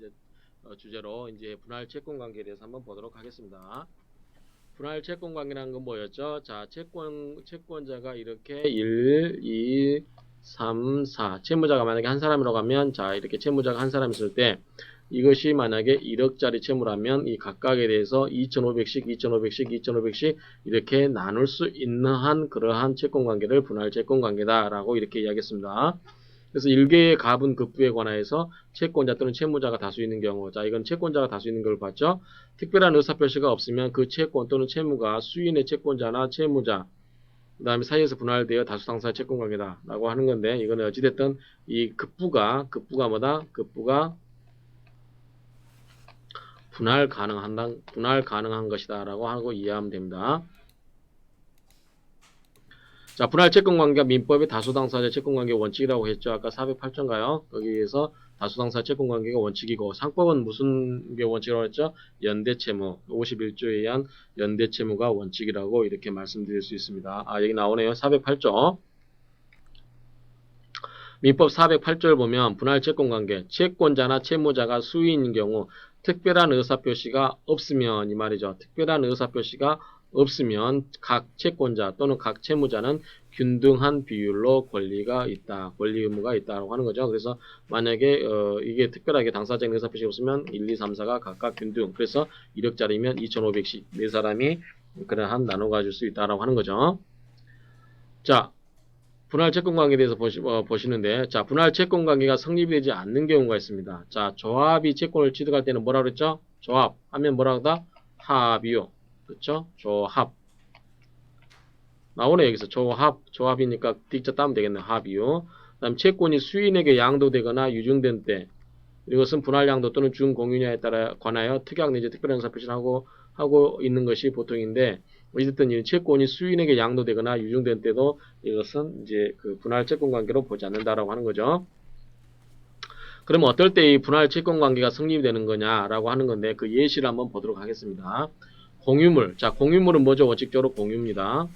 이제 주제로 이제 분할 채권 관계에 대해서 한번 보도록 하겠습니다. 분할 채권 관계라는 건 뭐였죠? 자, 채권자가 이렇게 1, 2, 3, 4 채무자가 만약에 한 사람이라고 하면 자, 이렇게 채무자가 한 사람 있을 때 이것이 만약에 1억짜리 채무라면 이 각각에 대해서 2,500씩, 2,500씩, 2,500씩 이렇게 나눌 수 있는 한 그러한 채권 관계를 분할 채권 관계다라고 이렇게 이야기했습니다. 그래서 1개의 가분 급부에 관하여서 채권자 또는 채무자가 다수 있는 경우, 자, 이건 채권자가 다수 있는 걸 봤죠? 특별한 의사표시가 없으면 그 채권 또는 채무가 수인의 채권자나 채무자, 그 다음에 사이에서 분할되어 다수당사의 채권관계다 라고 하는 건데, 이거는 어찌됐든 이 급부가 뭐다? 급부가 분할 가능한 것이다 라고 하고 이해하면 됩니다. 자, 분할 채권관계가 민법의 다수당사자 채권관계 원칙이라고 했죠. 아까 408조인가요? 거기에서 다수당사 채권관계가 원칙이고, 상법은 무슨 게 원칙이라고 했죠? 연대채무, 51조에 의한 연대채무가 원칙이라고 이렇게 말씀드릴 수 있습니다. 아, 여기 나오네요. 408조. 민법 408조를 보면 분할 채권관계, 채권자나 채무자가 수인인 경우 특별한 의사표시가 없으면 이 말이죠. 특별한 의사표시가 없으면 각 채권자 또는 각 채무자는 균등한 비율로 권리가 있다. 권리 의무가 있다라고 하는 거죠. 그래서 만약에 이게 특별하게 당사자의 의사표시가 없으면 1, 2, 3, 4가 각각 균등. 그래서 1억짜리면 2,500씩 네 사람이 그러한 나눠 가질 수 있다라고 하는 거죠. 자, 분할 채권 관계에 대해서 보시는데, 자, 분할 채권 관계가 성립이 되지 않는 경우가 있습니다. 자, 조합이 채권을 취득할 때는 뭐라 그랬죠? 조합 하면 뭐라 하다? 합이요. 그렇죠? 조합. 나오네 여기서 조합이니까 뒷자 따면 되겠네요. 합이요. 그다음 채권이 수인에게 양도되거나 유증된 때, 이것은 분할 양도 또는 준공유냐에 따라 관하여 특약 내지 특별한 의사 표시를 하고 있는 것이 보통인데, 어쨌든 이 채권이 수인에게 양도되거나 유증된 때도 이것은 이제 그 분할 채권 관계로 보지 않는다라고 하는 거죠. 그러면 어떨 때 이 분할 채권 관계가 성립이 되는 거냐라고 하는 건데, 그 예시를 한번 보도록 하겠습니다. 공유물. 자, 공유물은 뭐죠? 원칙적으로 공유입니다.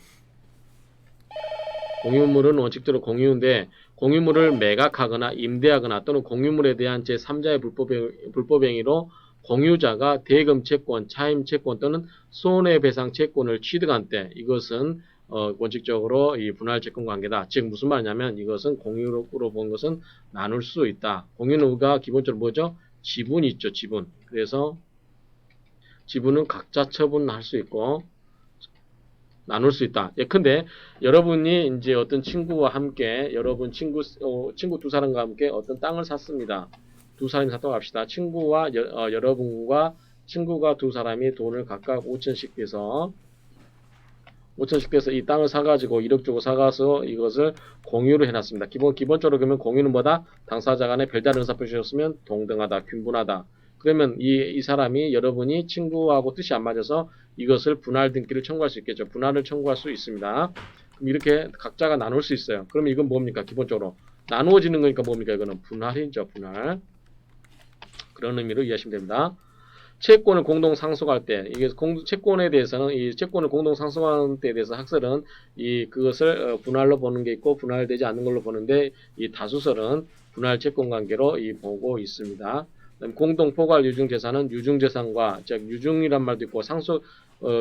공유물은 원칙적으로 공유인데, 공유물을 매각하거나 임대하거나 또는 공유물에 대한 제3자의 불법행위로 공유자가 대금채권, 차임채권 또는 손해배상채권을 취득한 때 이것은 원칙적으로 이 분할채권관계다. 즉 무슨 말이냐면 이것은 공유로 본 것은 나눌 수 있다. 공유가 기본적으로 뭐죠? 지분이 있죠. 지분. 그래서 지분은 각자 처분할 수 있고 나눌 수 있다. 예컨대 여러분이 이제 어떤 친구와 함께 여러분 친구 두 사람과 함께 어떤 땅을 샀습니다. 두 사람이 샀다고 합시다. 친구와 여러분과 친구가 두 사람이 돈을 각각 5천씩 돼서 이 땅을 사가지고 1억 주고 사가서 이것을 공유를 해놨습니다. 기본적으로 그러면 공유는 뭐다? 당사자 간에 별다른 의사표시였으면 동등하다, 균분하다. 그러면 이 사람이 여러분이 친구하고 뜻이 안 맞아서 이것을 분할 등기를 청구할 수 있겠죠. 분할을 청구할 수 있습니다. 그럼 이렇게 각자가 나눌 수 있어요. 그러면 이건 뭡니까? 기본적으로 나누어지는 거니까 뭡니까? 이거는 분할이죠. 분할. 그런 의미로 이해하시면 됩니다. 채권을 공동 상속할 때, 이게 채권에 대해서는 이 채권을 공동 상속하는 때에 대해서 학설은 그것을 분할로 보는 게 있고 분할되지 않는 걸로 보는데, 이 다수설은 분할 채권 관계로 보고 있습니다. 공동 포괄 유증 재산은 유증 재산과, 즉 유증이란 말도 있고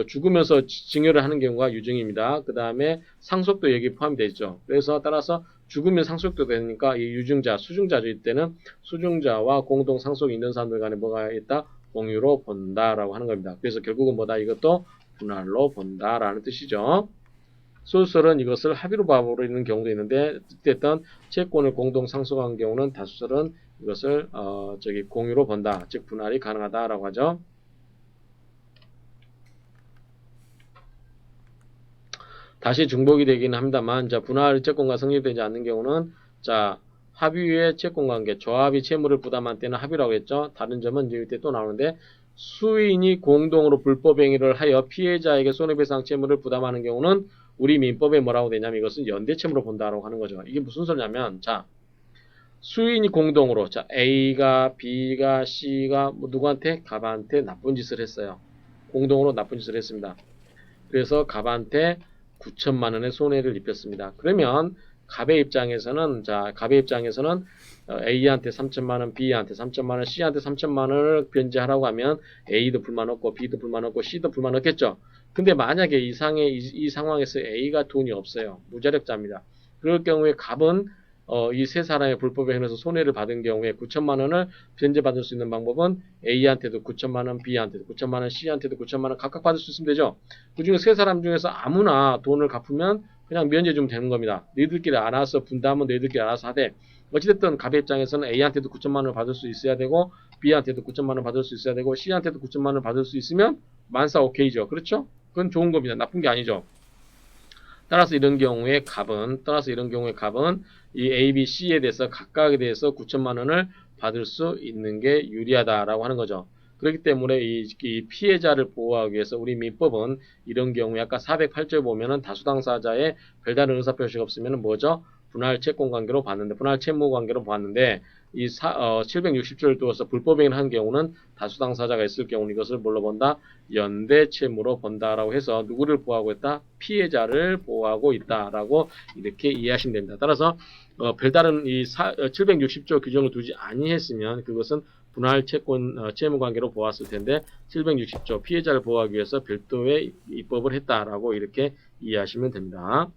죽으면서 증여를 하는 경우가 유증입니다. 그 다음에 상속도 여기 포함이 되죠. 그래서 따라서 죽으면 상속도 되니까 이 유증자, 수증자일 때는 수증자와 공동 상속이 있는 사람들 간에 뭐가 있다? 공유로 본다라고 하는 겁니다. 그래서 결국은 뭐다? 이것도 분할로 본다라는 뜻이죠. 소수설은 이것을 합의로 봐버리는 경우도 있는데, 어쨌든 채권을 공동 상속한 경우는 다수설은 이것을 공유로 본다, 즉 분할이 가능하다라고 하죠. 다시 중복이 되기는 합니다만, 자, 분할 채권과 성립되지 않는 경우는 자, 합의의 채권관계, 조합이 채무를 부담한 때는 합의라고 했죠. 다른 점은 이때 또 나오는데, 수인이 공동으로 불법행위를 하여 피해자에게 손해배상 채무를 부담하는 경우는 우리 민법에 뭐라고 되냐면 이것은 연대채무로 본다라고 하는 거죠. 이게 무슨 소리냐면, 자, 수인이 공동으로, 자, A가, B가, C가 누구한테? 갑한테 나쁜 짓을 했어요. 공동으로 나쁜 짓을 했습니다. 그래서 갑한테 9천만 원의 손해를 입혔습니다. 그러면 갑의 입장에서는 A한테 3천만 원, B한테 3천만 원, C한테 3천만 원을 변제하라고 하면 A도 불만 없고 B도 불만 없고 C도 불만 없겠죠. 근데 만약에 이 상황에서 A가 돈이 없어요. 무자력자입니다. 그럴 경우에 갑은 이 세 사람의 불법에 행해서 손해를 받은 경우에 9천만 원을 변제받을 수 있는 방법은 A한테도 9천만 원, B한테도 9천만 원, C한테도 9천만 원 각각 받을 수 있으면 되죠. 그중에 세 사람 중에서 아무나 돈을 갚으면 그냥 면제 주면 되는 겁니다. 너희들끼리 알아서 분담은 너희들끼리 알아서 하되 어찌됐든 갑의 입장에서는 A한테도 9천만 원을 받을 수 있어야 되고 B한테도 9천만 원 받을 수 있어야 되고 C한테도 9천만 원을 받을 수 있으면 만사 오케이죠. 그렇죠? 그건 좋은 겁니다. 나쁜 게 아니죠. 따라서 이런 경우에 갑은 이 A, B, C에 대해서 각각에 대해서 9천만 원을 받을 수 있는 게 유리하다라고 하는 거죠. 그렇기 때문에 이 피해자를 보호하기 위해서 우리 민법은 이런 경우에 아까 408조에 보면은 다수 당사자의 별다른 의사표시가 없으면 뭐죠? 분할 채권 관계로 봤는데, 분할 채무 관계로 봤는데, 이 760조를 두어서 불법행위를 한 경우는 다수 당사자가 있을 경우는 이것을 뭘로 본다? 연대 채무로 본다라고 해서 누구를 보호하고 있다? 피해자를 보호하고 있다라고 이렇게 이해하시면 됩니다. 따라서 별다른 이 760조 규정을 두지 아니했으면 그것은 분할 채권 채무 관계로 보았을 텐데 760조 피해자를 보호하기 위해서 별도의 입법을 했다라고 이렇게 이해하시면 됩니다.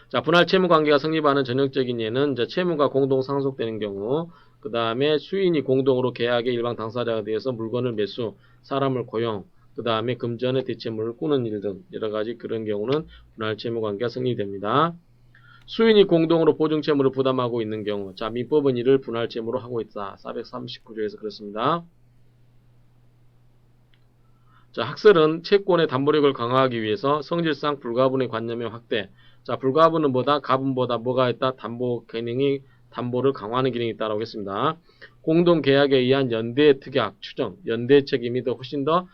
자, 분할 채무 관계가 성립하는 전형적인 예는 이제 채무가 공동 상속되는 경우, 그 다음에 수인이 공동으로 계약의 일방 당사자가 되어서 물건을 매수, 사람을 고용, 그 다음에 금전의 대체물을 꾸는 일 등 여러 가지 그런 경우는 분할 채무 관계가 성립됩니다. 수인이 공동으로 보증 채무를 부담하고 있는 경우, 자, 민법은 이를 분할 채무로 하고 있다. 439조에서 그렇습니다. 자, 학설은 채권의 담보력을 강화하기 위해서 성질상 불가분의 관념의 확대. 자, 불가분은 뭐다? 가분보다 뭐가 있다? 담보를 강화하는 기능이 있다라고 했습니다. 공동 계약에 의한 연대 특약 추정, 연대 책임이 더 훨씬 더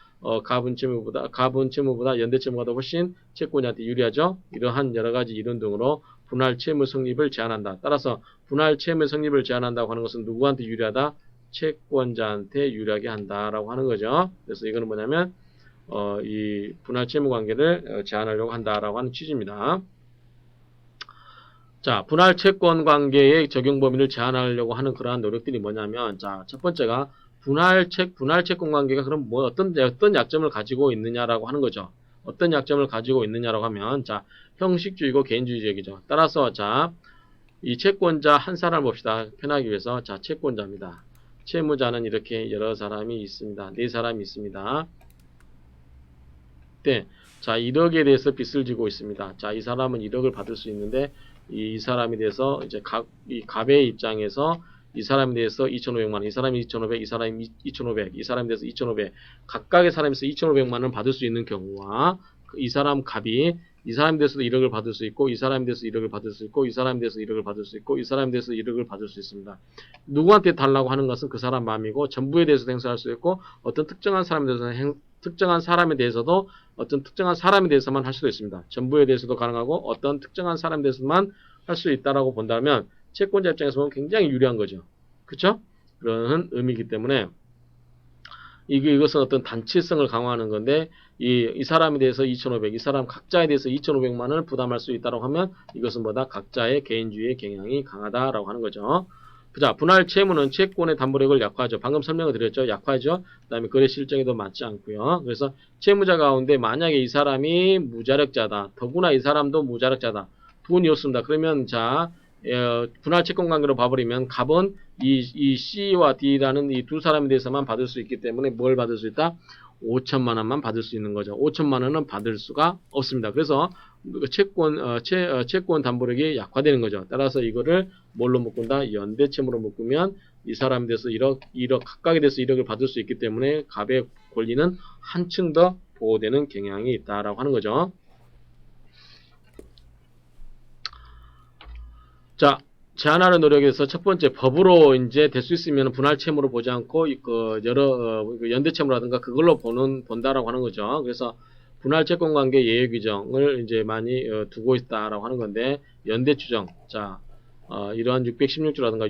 가분 채무보다 연대 채무가 더 훨씬 채권자한테 유리하죠. 이러한 여러 가지 이론 등으로 분할 채무 성립을 제한한다. 따라서 분할 채무 성립을 제한한다고 하는 것은 누구한테 유리하다? 채권자한테 유리하게 한다라고 하는 거죠. 그래서 이거는 뭐냐면 이 분할 채무 관계를 제한하려고 한다라고 하는 취지입니다. 자, 분할 채권 관계의 적용 범위를 제한하려고 하는 그러한 노력들이 뭐냐면, 자, 첫 번째가 분할 채권 관계가 그럼 뭐 어떤 약점을 가지고 있느냐라고 하는 거죠. 어떤 약점을 가지고 있느냐라고 하면, 자, 형식주의고 개인주의적이죠. 따라서 자, 이 채권자 한 사람을 봅시다. 편하기 위해서 자, 채권자입니다. 채무자는 이렇게 여러 사람이 있습니다. 네 사람이 있습니다. 네. 자, 1억에 대해서 빚을 지고 있습니다. 자, 이 사람은 1억을 받을 수 있는데 이 사람에 대해서 이제 이 갑의 입장에서 이 사람에 대해서 2,500만 원, 이 사람이 2,500, 이 사람이 2,500, 이 사람에 대해서 2,500, 각각의 사람에서 2,500만 원을 받을 수 있는 경우와 이 사람 갑이 이 사람에 대해서도 1억을 받을 수 있고 이 사람에 대해서 1억을 받을 수 있고 이 사람에 대해서 1억을 받을 수 있고 이 사람에 대해서 1억을 받을 수 있습니다. 누구한테 달라고 하는 것은 그 사람 마음이고 전부에 대해서 행사할 수 있고 어떤 특정한 사람에 대해서는 특정한 사람에 대해서도 어떤 특정한 사람에 대해서만 할 수도 있습니다. 전부에 대해서도 가능하고 어떤 특정한 사람에 대해서만 할 수 있다라고 본다면 채권자 입장에서 보면 굉장히 유리한 거죠. 그렇죠? 그런 의미이기 때문에 이것은 어떤 단체성을 강화하는 건데 이 사람에 대해서 2,500, 이 사람 각자에 대해서 2,500만 원을 부담할 수 있다고 하면 이것은 뭐다? 각자의 개인주의의 경향이 강하다라고 하는 거죠. 자, 분할 채무는 채권의 담보력을 약화하죠. 방금 설명을 드렸죠. 약화하죠. 그 다음에 거래 실정에도 맞지 않고요. 그래서 채무자 가운데 만약에 이 사람이 무자력자다. 더구나 이 사람도 무자력자다. 돈이 없습니다. 그러면 자, 분할 채권 관계로 봐버리면 갑은 이 C와 D라는 이 두 사람에 대해서만 받을 수 있기 때문에 뭘 받을 수 있다? 5천만 원만 받을 수 있는 거죠. 5천만 원은 받을 수가 없습니다. 그래서 채권 담보력이 약화되는 거죠. 따라서 이거를 뭘로 묶은다? 연대채무로 묶으면 이 사람에 대해서 1억 각각에 대해서 1억을 받을 수 있기 때문에 갑의 권리는 한층 더 보호되는 경향이 있다라고 하는 거죠. 자, 제한하는 노력에서 첫 번째 법으로 이제 될 수 있으면 분할 채무로 보지 않고 여러 연대 채무라든가 그걸로 본다라고 하는 거죠. 그래서 분할 채권 관계 예외 규정을 이제 많이 두고 있다라고 하는 건데 연대 추정. 자, 이러한 616조라든가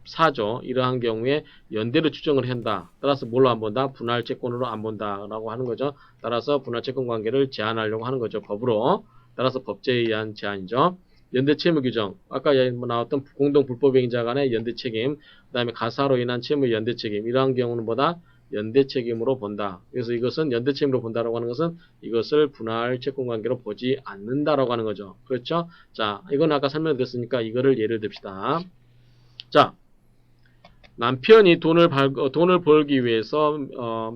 654조 이러한 경우에 연대로 추정을 한다. 따라서 뭘로 안 본다? 분할 채권으로 안 본다라고 하는 거죠. 따라서 분할 채권 관계를 제한하려고 하는 거죠. 법으로. 따라서 법제에 의한 제한이죠. 연대채무 규정, 아까 나왔던 공동불법행위자 간의 연대책임, 그 다음에 가사로 인한 채무 연대책임, 이러한 경우는 뭐다? 연대책임으로 본다. 그래서 이것은 연대책임으로 본다라고 하는 것은 이것을 분할 채권관계로 보지 않는다라고 하는 거죠. 그렇죠? 자, 이건 아까 설명드렸으니까 이거를 예를 듭시다. 자, 남편이 돈을 벌기 위해서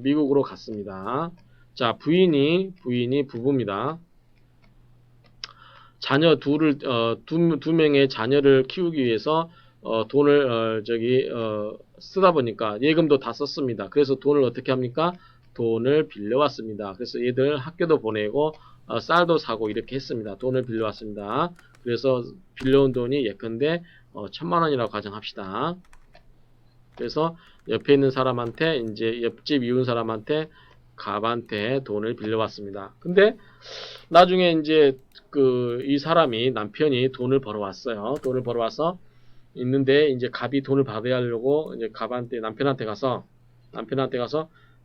미국으로 갔습니다. 자, 부인이 부부입니다. 자녀 두 명의 자녀를 키우기 위해서 돈을 쓰다 보니까 예금도 다 썼습니다. 그래서 돈을 어떻게 합니까? 돈을 빌려왔습니다. 그래서 얘들 학교도 보내고 쌀도 사고 이렇게 했습니다. 돈을 빌려왔습니다. 그래서 빌려온 돈이 예컨대 1,000만 원이라고 가정합시다. 그래서 옆에 있는 사람한테 이제 옆집 이웃 사람한테 갑한테 돈을 빌려왔습니다. 근데 나중에 이제 이 사람이 남편이 돈을 벌어왔어요. 돈을 벌어와서 있는데 이제 갑이 돈을 받아야 하려고 이제 남편한테 가서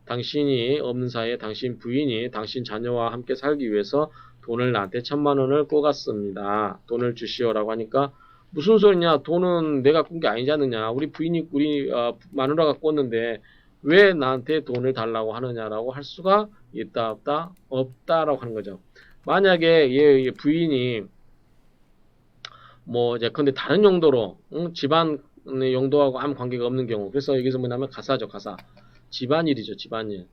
당신이 없는 사이에 당신 부인이 당신 자녀와 함께 살기 위해서 돈을 나한테 1,000만 원을 꿔갔습니다. 돈을 주시오라고 하니까 무슨 소리냐? 돈은 내가 꾼 게 아니지 않느냐? 우리 마누라가 꿨는데 왜 나한테 돈을 달라고 하느냐라고 할 수가 있다 없다? 없다라고 하는 거죠. 만약에 얘 부인이 근데 다른 용도로 집안 용도하고 아무 관계가 없는 경우, 그래서 여기서 뭐냐면 가사죠. 가사. 집안일이죠. 집안일.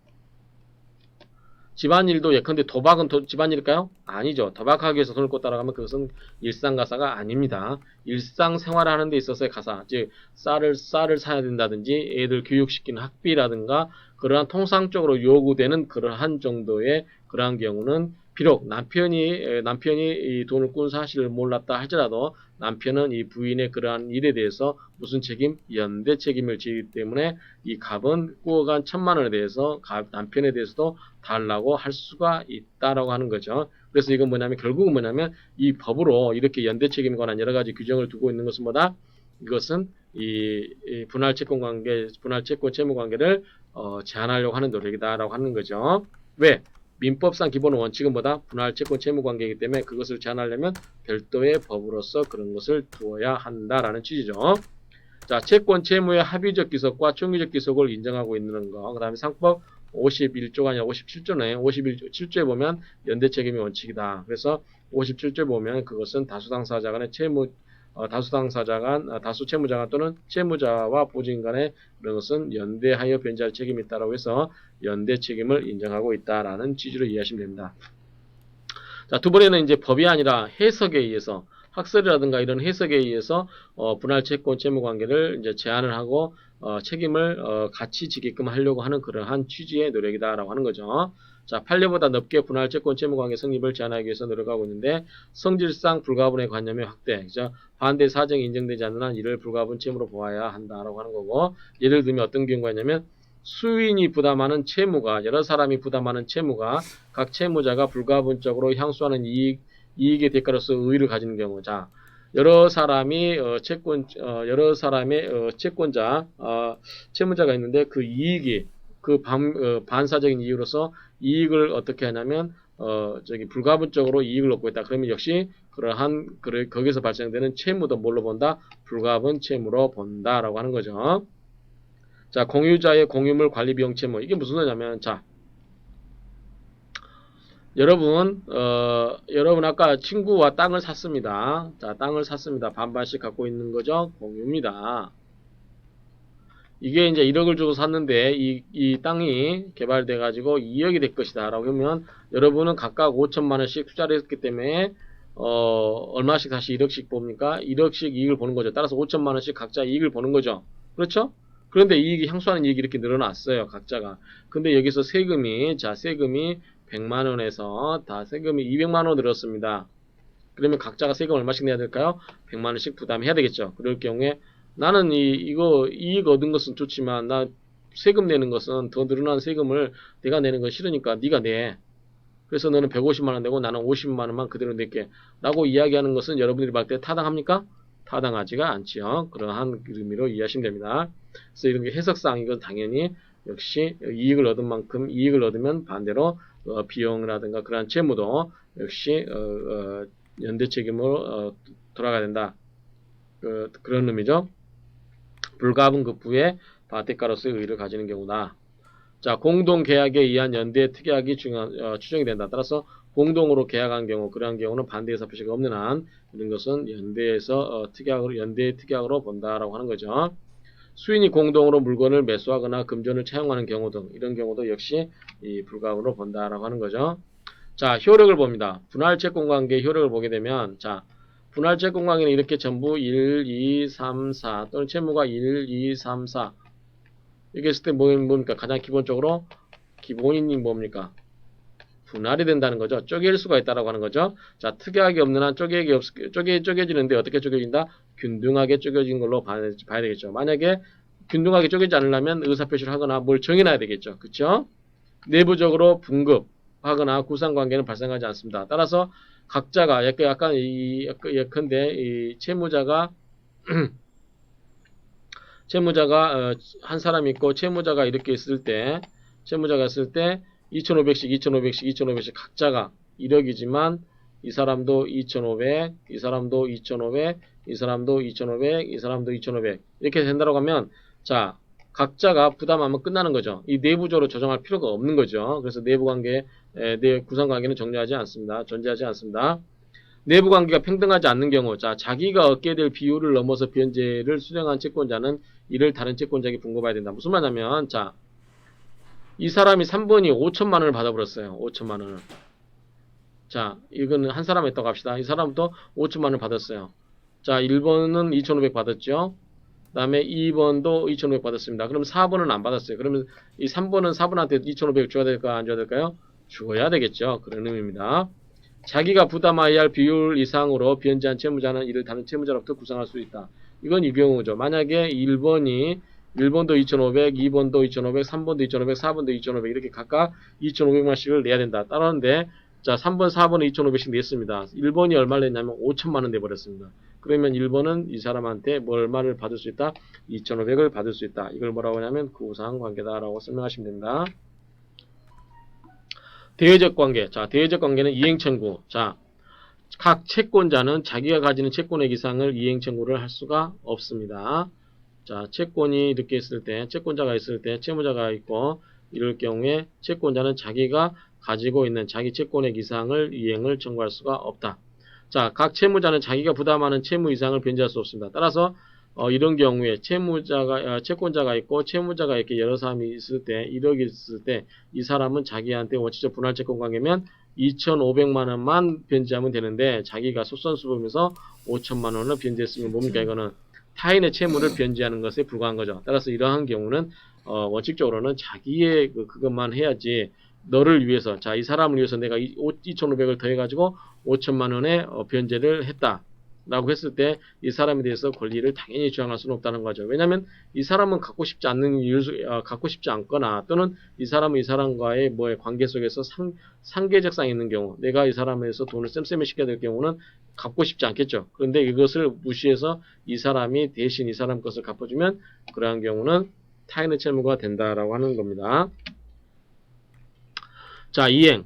집안일도 예컨대 도박은 집안일일까요? 아니죠. 도박하기 위해서 돈을 꿨다라고 하면 그것은 일상가사가 아닙니다. 일상생활을 하는 데 있어서의 가사, 즉 쌀을 사야 된다든지 애들 교육시키는 학비라든가 그러한 통상적으로 요구되는 그러한 정도의 그러한 경우는 비록 남편이 이 돈을 꾼 사실을 몰랐다 할지라도 남편은 이 부인의 그러한 일에 대해서 무슨 책임? 연대 책임을 지기 때문에 이 갑은 꾸어간 1,000만 원에 대해서 남편에 대해서도 달라고 할 수가 있다라고 하는 거죠. 그래서 이건 결국은 이 법으로 이렇게 연대 책임에 관한 여러 가지 규정을 두고 있는 것은 뭐다? 이것은 이 분할 채권 채무 관계를 제한하려고 하는 노력이다라고 하는 거죠. 왜? 민법상 기본 원칙은 뭐다? 분할 채권 채무 관계이기 때문에 그것을 제한하려면 별도의 법으로서 그런 것을 두어야 한다라는 취지죠. 자, 채권 채무의 합의적 기속과 총기적 기속을 인정하고 있는 거. 그 다음에 상법 51조가 아니라 57조네. 57조에 보면 연대 책임의 원칙이다. 그래서 57조에 보면 그것은 다수 당사자 간의 다수 채무자 간 또는 채무자와 보증인 간의 그런 것은 연대하여 변제할 책임이 있다라고 해서 연대 책임을 인정하고 있다라는 취지로 이해하시면 됩니다. 자, 두 번에는 이제 법이 아니라 해석에 의해서 학설이라든가 이런 해석에 의해서 분할 채권 채무 관계를 이제 제한을 하고 책임을 같이 지게끔 하려고 하는 그러한 취지의 노력이다라고 하는 거죠. 자, 판례보다 넓게 분할 채권 채무 관계 성립을 제한하기 위해서 노력하고 있는데 성질상 불가분의 관념의 확대, 그죠? 반대 사정이 인정되지 않는 한 이를 불가분 채무로 보아야 한다라고 하는 거고, 예를 들면 어떤 경우가 있냐면 수인이 부담하는 채무가 여러 사람이 부담하는 채무가 각 채무자가 불가분적으로 향수하는 이익의 대가로서 의의를 가지는 경우. 자, 여러 사람의 채권자 채무자가 있는데 그 이익이 반사적인 이유로서 이익을 어떻게 하냐면 불가분적으로 이익을 얻고 있다. 그러면 역시 거기서 발생되는 채무도 뭘로 본다? 불가분 채무로 본다라고 하는 거죠. 자, 공유자의 공유물 관리 비용 채무. 이게 무슨 소리냐면, 자, 여러분 아까 친구와 땅을 샀습니다. 자, 땅을 샀습니다. 반반씩 갖고 있는 거죠. 공유입니다. 이게 이제 1억을 주고 샀는데 이 땅이 개발돼 가지고 2억이 될 것이다 라고 하면 여러분은 각각 5천만 원씩 투자를 했기 때문에 얼마씩 다시 1억씩 봅니까? 1억씩 이익을 보는 거죠. 따라서 5천만 원씩 각자 이익을 보는 거죠. 그렇죠? 그런데 이익이 향수하는 이익이 이렇게 늘어났어요. 각자가. 근데 여기서 세금이 100만 원에서 다 세금이 200만 원 늘었습니다. 그러면 각자가 세금 얼마씩 내야 될까요? 100만 원씩 부담해야 되겠죠. 그럴 경우에 나는 이거 이익 얻은 것은 좋지만 나 세금 내는 것은 더 늘어난 세금을 내가 내는 건 싫으니까 네가 내. 그래서 너는 150만 원 내고 나는 50만 원만 그대로 낼게. 라고 이야기하는 것은 여러분들이 봤을 때 타당합니까? 타당하지가 않지요. 그러한 의미로 이해하시면 됩니다. 그래서 이런 게 해석상 이건 당연히 역시 이익을 얻은 만큼 이익을 얻으면 반대로 비용이라든가 그러한 채무도 역시 연대 책임으로 돌아가야 된다. 그런 의미죠. 불가분급부의 바테카로서의 의의를 가지는 경우다. 자, 공동계약에 의한 연대 특약이 추정이 된다. 따라서 공동으로 계약한 경우, 그러한 경우는 반대의사 표시가 없는 한 이런 것은 연대에서 연대 특약으로 본다라고 하는 거죠. 수인이 공동으로 물건을 매수하거나 금전을 차용하는 경우 등 이런 경우도 역시 이 불가으로 본다라고 하는 거죠. 자, 효력을 봅니다. 분할 채권 관계의 효력을 보게 되면 자, 분할 채권 관계는 이렇게 전부 1, 2, 3, 4 또는 채무가 1, 2, 3, 4 이렇게 했을 때 뭡니까? 가장 기본적으로 기본이 뭡니까? 분할이 된다는 거죠. 쪼갤 수가 있다라고 하는 거죠. 자, 특이하게 없는 한 쪼개지는데 어떻게 쪼개진다? 균등하게 쪼개진 걸로 봐야 되겠죠. 만약에 균등하게 쪼개지 않으려면 의사표시를 하거나 뭘 정해놔야 되겠죠. 그쵸? 내부적으로 분급하거나 구상관계는 발생하지 않습니다. 따라서 각자가 약간 예컨대 이 채무자가 한 사람 있고 채무자가 이렇게 있을 때 2,500씩 2,500씩 2,500씩 각자가 1억이지만 이 사람도 2,500, 이 사람도 2,500, 이 사람도 2,500, 이 사람도 2,500 이렇게 된다고 하면 자, 각자가 부담하면 끝나는 거죠. 이 내부적으로 조정할 필요가 없는 거죠. 그래서 내부 관계, 구성 관계는 존재하지 않습니다. 내부 관계가 평등하지 않는 경우, 자, 자기가 얻게 될 비율을 넘어서 변제를 수령한 채권자는 이를 다른 채권자에게 분급해야 된다. 무슨 말이냐면, 자, 이 사람이 3번이 5천만 원을 받아버렸어요. 5천만 원을. 자, 이거는 한 사람 했다고 합시다. 이 사람도 5천만 원을 받았어요. 자, 1번은 2,500 받았죠. 그 다음에 2번도 2,500 받았습니다. 그럼 4번은 안 받았어요. 그러면 이 3번은 4번한테 2,500 줘야 될까, 안 줘야 될까요? 줘야 되겠죠. 그런 의미입니다. 자기가 부담해야 할 비율 이상으로 변제한 채무자는 이를 다른 채무자로부터 구상할 수 있다. 이건 이 경우죠. 만약에 1번도 2,500, 2번도 2,500, 3번도 2,500, 4번도 2,500 이렇게 각각 2,500만씩을 내야 된다. 따라하는데 자 3번, 4번은 2,500씩 냈습니다. 1번이 얼마를 냈냐면 5천만 원 내버렸습니다. 그러면 1번은 이 사람한테 얼마를 받을 수 있다? 2,500을 받을 수 있다. 이걸 뭐라고 하냐면 구상관계다라고 설명하시면 됩니다. 대외적 관계. 자, 대외적 관계는 이행청구. 자, 각 채권자는 자기가 가지는 채권의 이상을 이행청구를 할 수가 없습니다. 자, 채권이 이렇게 있을 때, 채권자가 있을 때, 채무자가 있고, 이럴 경우에 채권자는 자기가 가지고 있는 자기 채권의 이상을 이행을 청구할 수가 없다. 자, 각 채무자는 자기가 부담하는 채무 이상을 변제할 수 없습니다. 따라서 이런 경우에 채권자가 있고 채무자가 이렇게 여러 사람이 있을 때 1억이 있을 때 이 사람은 자기한테 원칙적 분할 채권 관계면 2,500만 원만 변제하면 되는데 자기가 솔선수범해서 5천만 원을 변제했으면 뭡니까? 이거는 타인의 채무를 변제하는 것에 불과한 거죠. 따라서 이러한 경우는 원칙적으로는 자기의 그것만 해야지 너를 위해서 자, 이 사람을 위해서 내가 2,500을 더해가지고 5천만 원의 변제를 했다. 라고 했을 때 이 사람에 대해서 권리를 당연히 주장할 수는 없다는 거죠. 왜냐하면 이 사람은 갖고 싶지 않거나 또는 이 사람은 이 사람과의 관계 속에서 상계적상이 있는 경우 내가 이 사람에 대해서 돈을 쌤쌤이 시켜야 될 경우는 갚고 싶지 않겠죠. 그런데 이것을 무시해서 이 사람이 대신 이 사람 것을 갚아주면 그러한 경우는 타인의 채무가 된다라고 하는 겁니다. 자, 이행.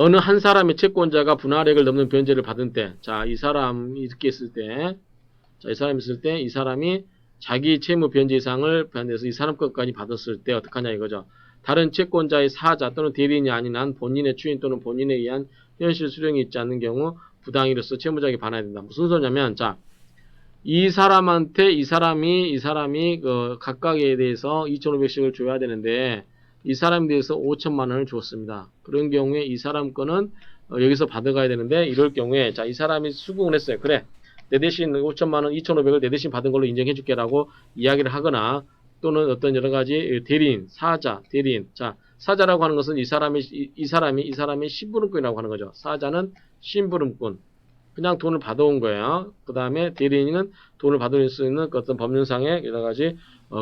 어느 한 사람의 채권자가 분할액을 넘는 변제를 받은 때, 자, 이 사람이 이렇게 있을 때, 자, 이 사람이 있을 때, 이 사람이 자기 채무 변제 이상을 변제해서 이 사람 것까지 받았을 때 어떡하냐 이거죠. 다른 채권자의 사자 또는 대리인이 아닌 한 본인의 추인 또는 본인에 의한 현실 수령이 있지 않는 경우 부당이로서 채무자에게 반환해야 된다. 무슨 소리냐면, 자, 이 사람한테 이 사람이 각각에 대해서 2,500씩을 줘야 되는데 이 사람에 대해서 5천만 원을 줬습니다. 그런 경우에 이 사람 거는 여기서 받아가야 되는데 이럴 경우에 자, 이 사람이 수긍을 했어요. 그래, 내 대신 5천만 원, 2,500을 내 대신 받은 걸로 인정해 줄게라고 이야기를 하거나 또는 어떤 여러 가지 대리인, 사자, 대리인. 자, 사자라고 하는 것은 이 사람이 심부름꾼이라고 하는 거죠. 사자는 심부름꾼. 그냥 돈을 받아온 거예요. 그 다음에 대리인은 돈을 받을 수 있는 어떤 법률상의 여러 가지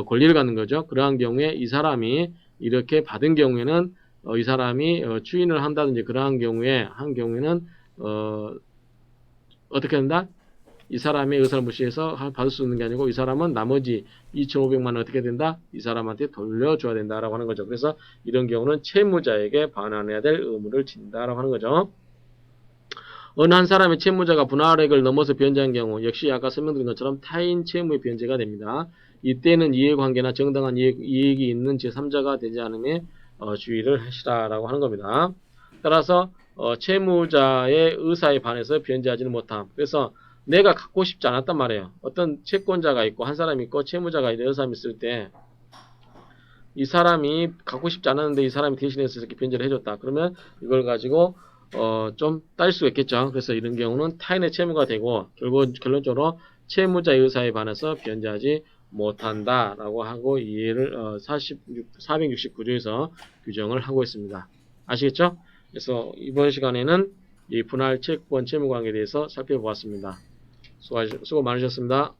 권리를 갖는 거죠. 그러한 경우에 이 사람이 이렇게 받은 경우에는 이 사람이 추인을 한다든지 그러한 경우에는 어떻게 된다? 이 사람의 의사를 무시해서 받을 수 있는 게 아니고 이 사람은 나머지 2,500만 원 어떻게 된다? 이 사람한테 돌려줘야 된다라고 하는 거죠. 그래서 이런 경우는 채무자에게 반환해야 될 의무를 진다라고 하는 거죠. 어느 한 사람의 채무자가 분할액을 넘어서 변제한 경우 역시 아까 설명드린 것처럼 타인 채무의 변제가 됩니다. 이때는 이해관계나 정당한 이익이 있는 제3자가 되지 않음에 주의를 하시라라고 하는 겁니다. 따라서 채무자의 의사에 반해서 변제하지는 못함. 그래서 내가 갖고 싶지 않았단 말이에요. 어떤 채권자가 있고 한 사람이 있고 채무자가 여러 사람이 있을 때 이 사람이 갖고 싶지 않았는데 이 사람이 대신해서 이렇게 변제를 해줬다. 그러면 이걸 가지고 좀 따질 수가 있겠죠. 그래서 이런 경우는 타인의 채무가 되고 결론적으로 채무자의 의사에 반해서 변제하지 못한다라고 하고 이해를 469조에서 규정을 하고 있습니다. 아시겠죠? 그래서 이번 시간에는 이 분할 채권 채무 관계에 대해서 살펴보았습니다. 수고 많으셨습니다.